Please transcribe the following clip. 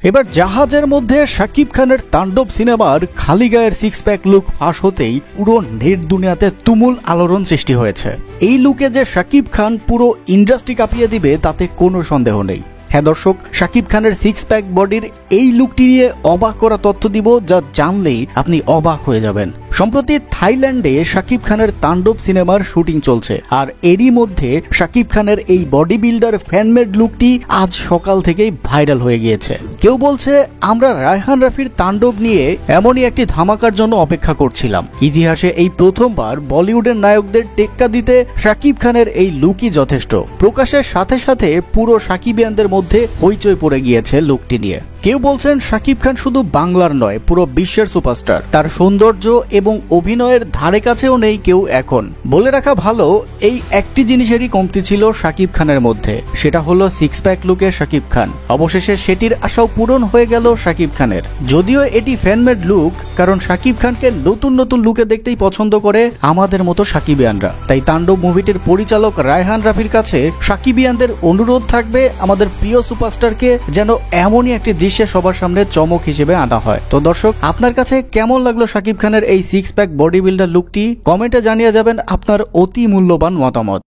এবার জাহাজের মধ্যে শাকিব খানের তাণ্ডব সিনেমার খালি গায়ের সিক্স প্যাক লুক ফাঁস হতেই পুরো নেট দুনিয়াতে তুমুল আলোড়ন সৃষ্টি হয়েছে। এই লুকে যে শাকিব খান পুরো ইন্ডাস্ট্রি কাঁপিয়ে দিবে তাতে কোনো সন্দেহ নেই। হ্যাঁ দর্শক, শাকিব খানের সিক্স প্যাক বডির এই লুকটি নিয়ে অবাক করা তথ্য দিব, যা জানলেই আপনি অবাক হয়ে যাবেন। সম্প্রতি থাইল্যান্ডে শাকিব খানের তাণ্ডব সিনেমার শুটিং চলছে, আর এরই মধ্যে শাকিব খানের এই বডি বিল্ডার ফ্যানমেড লুকটি আজ সকাল থেকেই ভাইরাল হয়ে গিয়েছে। কেউ বলছে আমরা রায়হান রাফির তাণ্ডব নিয়ে এমনই একটি ধামাকার জন্য অপেক্ষা করছিলাম। ইতিহাসে এই প্রথমবার বলিউডের নায়কদের টেক্কা দিতে শাকিব খানের এই লুকই যথেষ্ট। প্রকাশের সাথে সাথে পুরো শাকিবিয়ানদের মধ্যে হইচই পড়ে গিয়েছে লুকটি নিয়ে। কেউ বলছেন শাকিব খান শুধু বাংলার নয়, পুরো বিশ্বের সুপারস্টার। তার সৌন্দর্য এবং অভিনয়ের ধারে কাছেও নেই কেউ এখন। বলে রাখা ভালো, এই একটি জিনিসেরই কমতি ছিল শাকিব খানের মধ্যে, সেটা হলো সিক্স প্যাক লুকে শাকিব খান। অবশেষে সেটির আশাও পূরণ হয়ে গেল শাকিব খানের। যদিও এটি ফ্যানমেড লুক, কারণ শাকিব খানকে নতুন নতুন লুকে দেখতেই পছন্দ করে আমাদের মতো শাকিবিয়ানরা। তাই তাণ্ডব মুভিটির পরিচালক রায়হান রাফির কাছে শাকিবিয়ানদের অনুরোধ থাকবে আমাদের প্রিয় সুপারস্টারকে যেন এমনই একটি দৃশ্যে সবার সামনে চমক হিসেবে আনা হয়। তো দর্শক, আপনার কাছে কেমন লাগলো শাকিব খানের এই সিক্স প্যাক বডি বিল্ডার লুকটি? কমেন্টে জানিয়ে যাবেন আপনার অতি মূল্যবান মতামত।